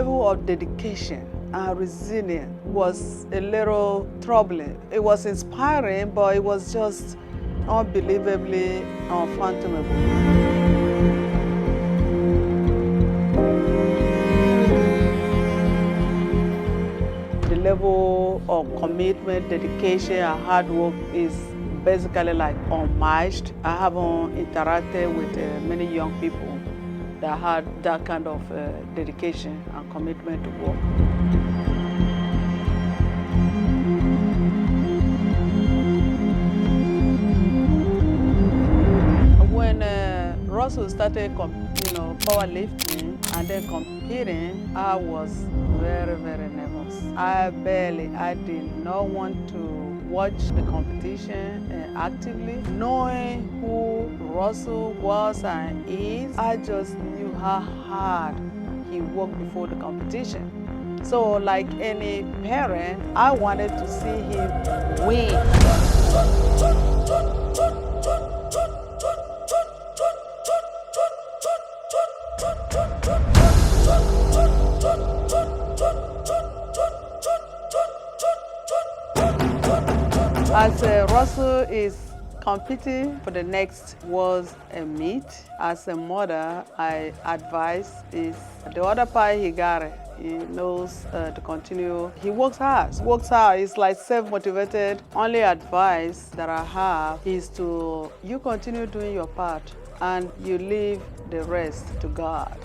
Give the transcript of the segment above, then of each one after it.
level of dedication and resilience was a little troubling. It was inspiring, but it was just unbelievably unfathomable. The level of commitment, dedication, and hard work is basically like unmatched. I haven't interacted with many young people that had that kind of dedication and commitment to work. When Russell started, powerlifting and then competing, I was very, very nervous. I did not want to watch the competition actively. Knowing who Russell was and is, I just knew how hard he worked before the competition. So like any parent, I wanted to see him win. As Russell is competing for the next World Meet, as a mother, I advise is the other part he got it. He knows to continue. He works hard. He's like self-motivated. Only advice that I have is you continue doing your part and you leave the rest to God.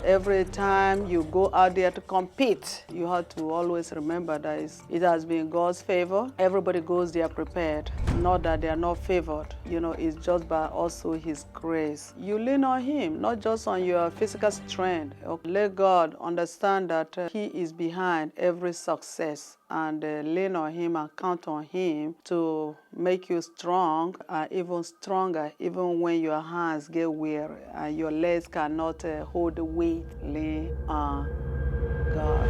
Every time you go out there to compete, you have to always remember that it has been God's favor. Everybody goes there prepared, not that they are not favored. It's just by also His grace. You lean on Him, not just on your physical strength. Let God understand that He is behind every success, and lean on Him and count on Him to make you strong and even stronger, even when your hands get weary and your legs cannot hold the weight. Lean on God.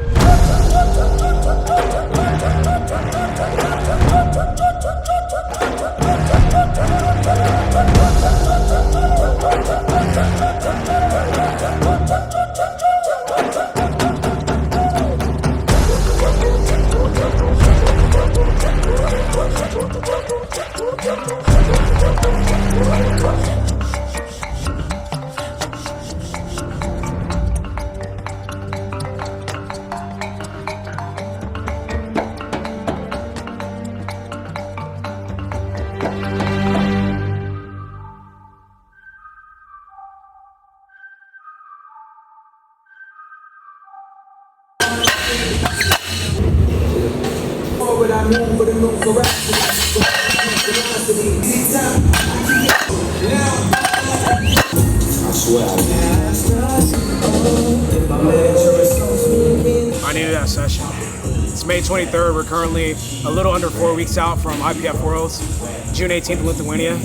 I needed that session. It's May 23rd. We're currently a little under 4 weeks out from IPF Worlds, June 18th in Lithuania,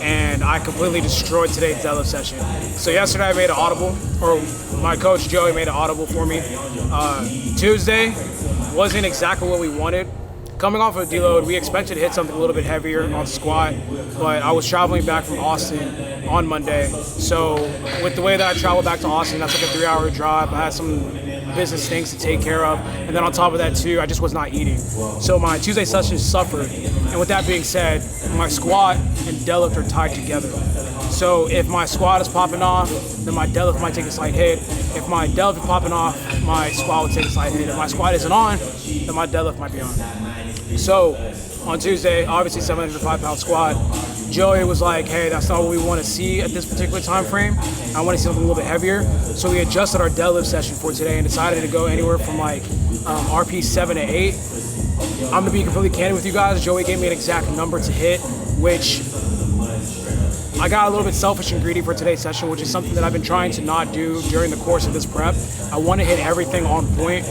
and I completely destroyed today's deadlift session. So yesterday I made an audible, or my coach Joey made an audible for me. Tuesday wasn't exactly what we wanted. Coming off of a deload, we expected to hit something a little bit heavier on squat, but I was traveling back from Austin on Monday. So with the way that I traveled back to Austin, that's like a 3-hour drive. I had some business things to take care of. And then on top of that too, I just was not eating. So my Tuesday session suffered. And with that being said, my squat and deadlift are tied together. So if my squat is popping off, then my deadlift might take a slight hit. If my deadlift is popping off, my squat would take a slight hit. If my squat isn't on, then my deadlift might be on. So on Tuesday, obviously 705-pound squat, Joey was like, hey, that's not what we want to see at this particular time frame. I want to see something a little bit heavier. So we adjusted our deadlift session for today and decided to go anywhere from like RP 7 to 8. I'm going to be completely candid with you guys. Joey gave me an exact number to hit, which I got a little bit selfish and greedy for today's session, which is something that I've been trying to not do during the course of this prep. I want to hit everything on point.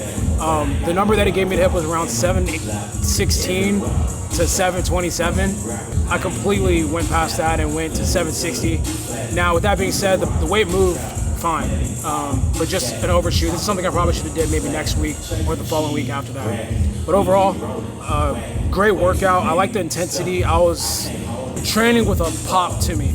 The number that he gave me to hit was around 716 to 727. I completely went past that and went to 760. Now, with that being said, the weight moved fine, but just an overshoot. This is something I probably should have did maybe next week or the following week after that. But overall, great workout. I like the intensity. I was training with a pop to me.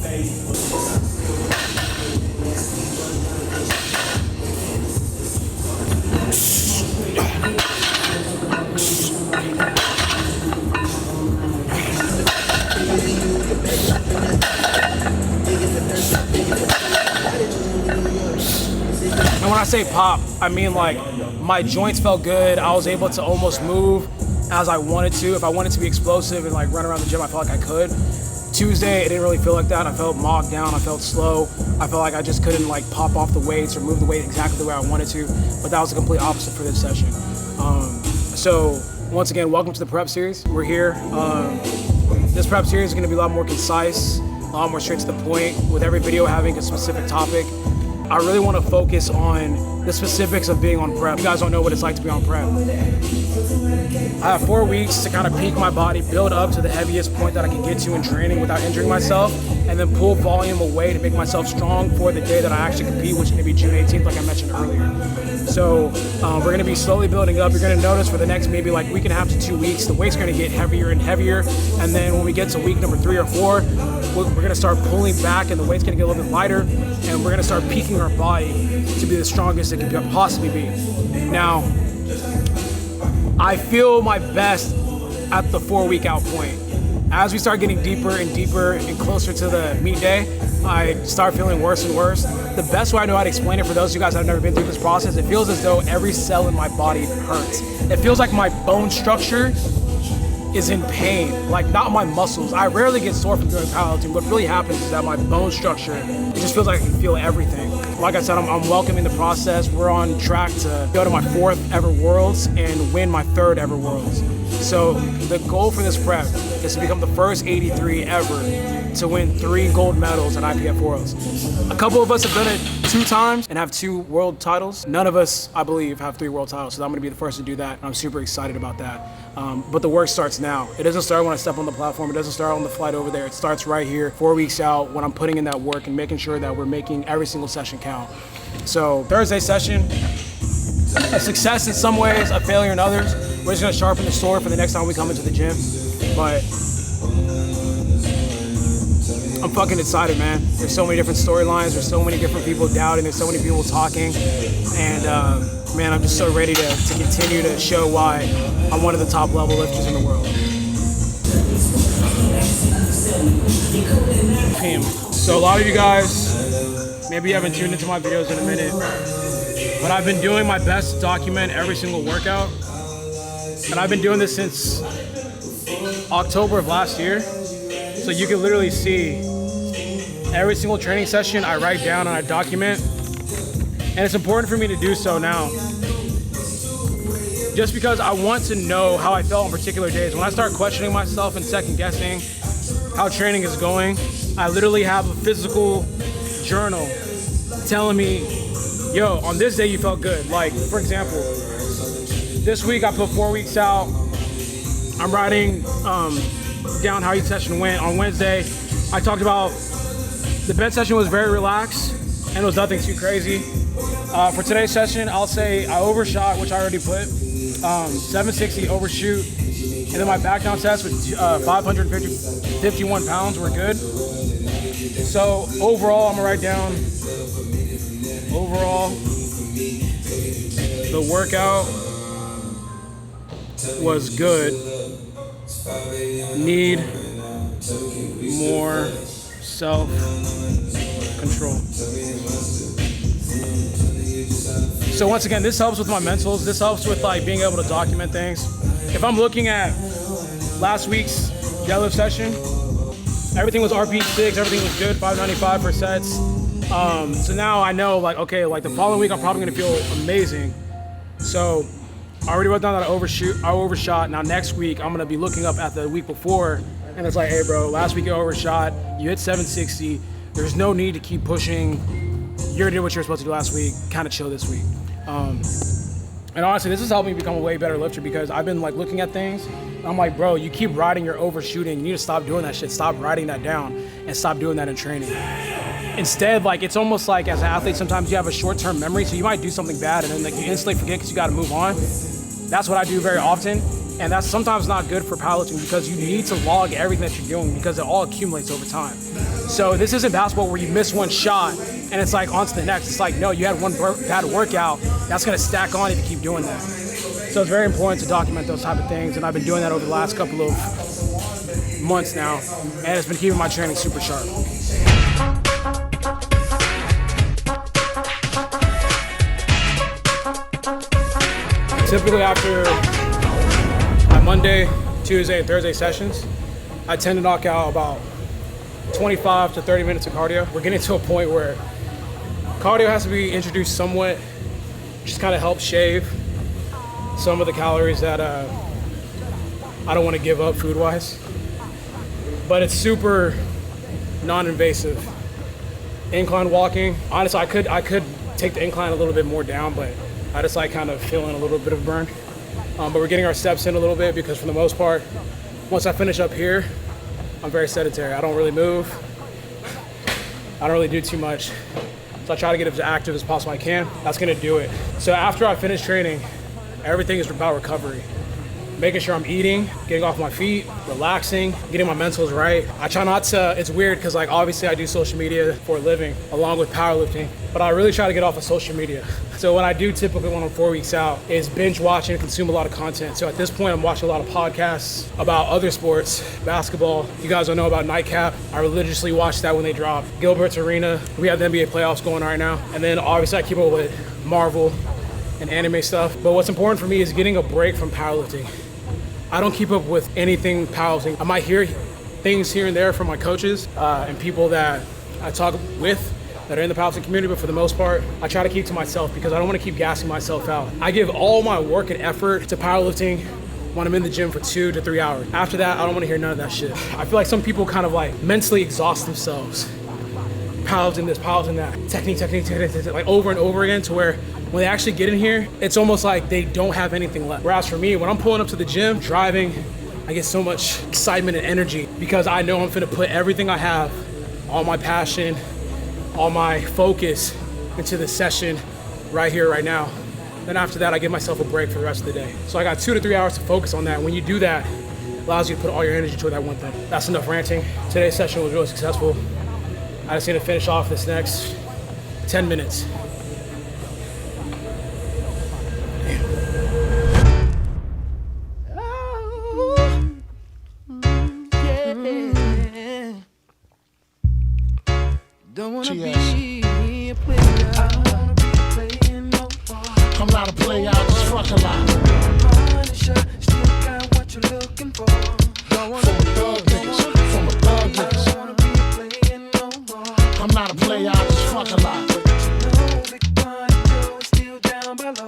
say pop, I mean like my joints felt good. I was able to almost move as I wanted to. If I wanted to be explosive and like run around the gym, I felt like I could. Tuesday, it didn't really feel like that. I felt bogged down, I felt slow. I felt like I just couldn't like pop off the weights or move the weight exactly the way I wanted to, but that was the complete opposite for this session. So once again, welcome to the prep series. We're here. This prep series is gonna be a lot more concise, a lot more straight to the point, with every video having a specific topic. I really wanna focus on the specifics of being on prep. You guys don't know what it's like to be on prep. I have 4 weeks to kind of peak my body, build up to the heaviest point that I can get to in training without injuring myself, and then pull volume away to make myself strong for the day that I actually compete, which is gonna be June 18th, like I mentioned earlier. So we're gonna be slowly building up. You're gonna notice for the next maybe like week and a half to 2 weeks, the weight's gonna get heavier and heavier. And then when we get to week number 3 or 4, we're gonna start pulling back and the weight's gonna get a little bit lighter, and we're gonna start peaking our body to be the strongest it can possibly be. Now, I feel my best at the 4 week out point. As we start getting deeper and deeper and closer to the meet day, I start feeling worse and worse. The best way I know how to explain it for those of you guys that have never been through this process, it feels as though every cell in my body hurts. It feels like my bone structure is in pain, like not my muscles. I rarely get sore from doing powerlifting. What really happens is that my bone structure, it just feels like I can feel everything. Like I said, I'm welcoming the process. We're on track to go to my 4th ever Worlds and win my 3rd ever Worlds. So the goal for this prep is to become the first 83 ever to win 3 gold medals at IPF Worlds. A couple of us have done it 2 times and have 2 world titles. None of us, I believe, have 3 world titles, so I'm gonna be the first to do that, and I'm super excited about that. But the work starts now. It doesn't start when I step on the platform. It doesn't start on the flight over there. It starts right here, 4 weeks out, when I'm putting in that work and making sure that we're making every single session count. So Thursday session, a success in some ways, a failure in others. We're just gonna sharpen the sword for the next time we come into the gym. But I'm fucking excited, man. There's so many different storylines. There's so many different people doubting. There's so many people talking. And man, I'm just so ready to continue to show why I'm one of the top level lifters in the world. So a lot of you guys, maybe you haven't tuned into my videos in a minute, but I've been doing my best to document every single workout. And I've been doing this since October of last year. So you can literally see every single training session I write down and I document. And it's important for me to do so now, just because I want to know how I felt on particular days. When I start questioning myself and second guessing how training is going, I literally have a physical journal telling me, yo, on this day you felt good. Like, for example, this week I put 4 weeks out. I'm writing down how each session went. On Wednesday, I talked about the bench session was very relaxed and it was nothing too crazy. For today's session, I'll say I overshot, which I already put, 760 overshoot, and then my back down test with 551 pounds were good. So overall, I'm gonna write down, overall, the workout was good. Need more self-control. So once again, this helps with my mentals. This helps with like being able to document things. If I'm looking at last week's deadlift session, everything was RP6, everything was good, 595 for sets. So now I know, like, okay, like the following week I'm probably gonna feel amazing. So I already wrote down that I overshot. Now next week I'm gonna be looking up at the week before, and it's like, hey bro, last week you overshot, you hit 760. There's no need to keep pushing. You already did what you were supposed to do last week. Kind of chill this week. And honestly, this has helped me become a way better lifter, because I've been like looking at things. And I'm like, bro, you keep riding your overshooting. You need to stop doing that shit. Stop writing that down and stop doing that in training. Instead, like, it's almost like as an athlete, sometimes you have a short-term memory, so you might do something bad and then like you instantly forget because you got to move on. That's what I do very often, and that's sometimes not good for powerlifting, because you need to log everything that you're doing, because it all accumulates over time. So this isn't basketball where you miss one shot and it's like on to the next. It's like, no, you had one bad workout, that's gonna stack on if you keep doing that. So it's very important to document those type of things, and I've been doing that over the last couple of months now, and it's been keeping my training super sharp. Typically after my Monday, Tuesday, and Thursday sessions, I tend to knock out about 25 to 30 minutes of cardio. We're getting to a point where cardio has to be introduced somewhat, just kind of help shave some of the calories that I don't want to give up food-wise. But it's super non-invasive. Incline walking, honestly, I could take the incline a little bit more down, but I just like kind of feeling a little bit of burn. But we're getting our steps in a little bit because for the most part, once I finish up here, I'm very sedentary. I don't really move. I don't really do too much. So I try to get as active as possible I can. That's gonna do it. So after I finish training, everything is about recovery. Making sure I'm eating, getting off my feet, relaxing, getting my mentals right. I try not to, it's weird because like obviously I do social media for a living along with powerlifting, but I really try to get off of social media. So what I do typically when I'm 4 weeks out is binge watch and consume a lot of content. So at this point I'm watching a lot of podcasts about other sports, basketball. You guys don't know about Nightcap. I religiously watch that when they drop. Gilbert's Arena, we have the NBA playoffs going on right now. And then obviously I keep up with Marvel and anime stuff. But what's important for me is getting a break from powerlifting. I don't keep up with anything powerlifting. I might hear things here and there from my coaches and people that I talk with that are in the powerlifting community, but for the most part, I try to keep to myself because I don't want to keep gassing myself out. I give all my work and effort to powerlifting when I'm in the gym for 2 to 3 hours. After that, I don't want to hear none of that shit. I feel like some people kind of like mentally exhaust themselves. Powerlifting this, powerlifting that, technique, like over and over again to where when they actually get in here, it's almost like they don't have anything left. Whereas for me, when I'm pulling up to the gym, driving, I get so much excitement and energy because I know I'm finna put everything I have, all my passion, all my focus into the session right here, right now. Then after that, I give myself a break for the rest of the day. So I got 2 to 3 hours to focus on that. When you do that, it allows you to put all your energy toward that one thing. That's enough ranting. Today's session was really successful. I just need to finish off this next 10 minutes. Don't wanna be a player. I don't wanna be playing no more. I'm not a player, I just fuck a lot. Punisher, still got what you're looking for. Don't wanna be thug niggas, from a thug niggas. I don't wanna be playing no more. I'm not a player, I just fuck a lot. But you know, Big Bunny Joe is still down below.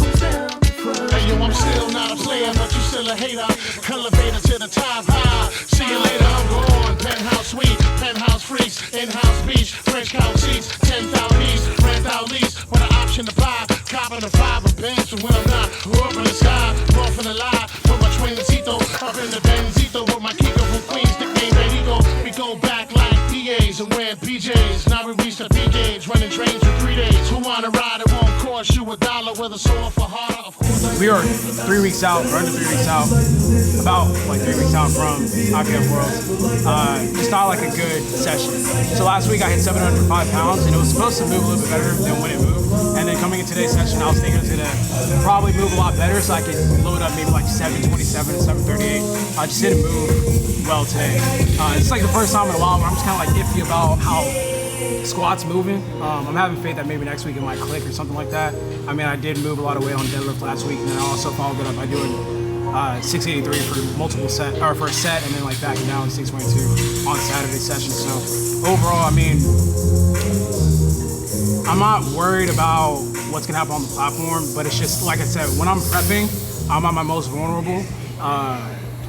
Who's down below? Hey yo, I'm still not a player, but you still a hater. Elevator to the top high. See you later, I'm gone. Penthouse suite, penthouse freaks, in-house beach, French couch seats, 10,000 east, rent out lease, with an option to buy, copping a 5 of Benz, and when I'm not, up in the sky, off in the lie, with my twincito, up in the Benzito, with my Kiko from Queens, nickname Benito, we go back like PAs and wearing PJs, now we reach the P gauge, running trains for 3 days, who wanna ride, it won't cost you $1, whether sore for harder, of course. We are 3 weeks out, or under 3 weeks out, about like 3 weeks out from IPF Worlds. It's not like a good session. So last week I hit 705 pounds and it was supposed to move a little bit better than when it moved. And then coming into today's session, I was thinking it was gonna probably move a lot better so I could load up maybe like 727 and 738. I just didn't move well today. It's like the first time in a while where I'm just kind of like iffy about how squats moving. I'm having faith that maybe next week it might click or something like that. I mean, I did move a lot of weight on deadlift last week, and then I also followed it up by doing 683 for multiple set, or for a set, and then like backing down 622 on Saturday session. So overall, I mean, I'm not worried about what's gonna happen on the platform, but it's just like I said, when I'm prepping, I'm at my most vulnerable,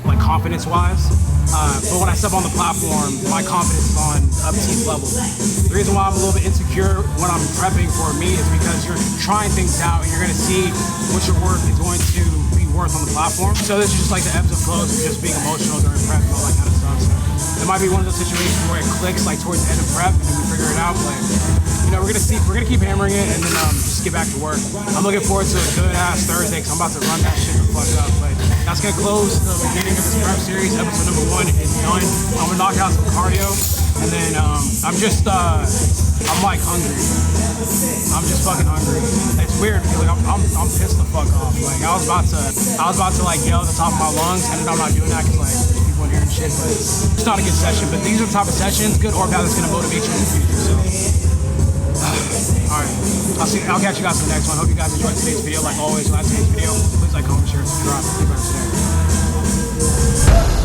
like confidence-wise. But when I step on the platform, my confidence is on up-team level. The reason why I'm a little bit insecure when I'm prepping for a meet is because you're trying things out and you're gonna see what your work is going to be worth on the platform. So this is just like the ebbs and flows of just being emotional during prep and all that kind of stuff. So it might be one of those situations where it clicks like towards the end of prep and then we figure it out. But you know, we're gonna keep hammering it and then just get back to work. I'm looking forward to a good ass Thursday because I'm about to run that shit the fuck up. But that's gonna close the beginning of this prep series. Episode number 1 is done. I'm gonna knock out some cardio, and then I'm like hungry. I'm just fucking hungry. It's weird because like I'm pissed the fuck off. Like I was about to like yell at the top of my lungs, and then I'm not doing that because like there's people in here and shit. But it's not a good session. But these are the type of sessions, good or bad, that's gonna motivate you in the future. So All right. I'll catch you guys in the next one. Hope you guys enjoyed today's video. Like always, last today's video, please like, comment, share, subscribe. See you guys today.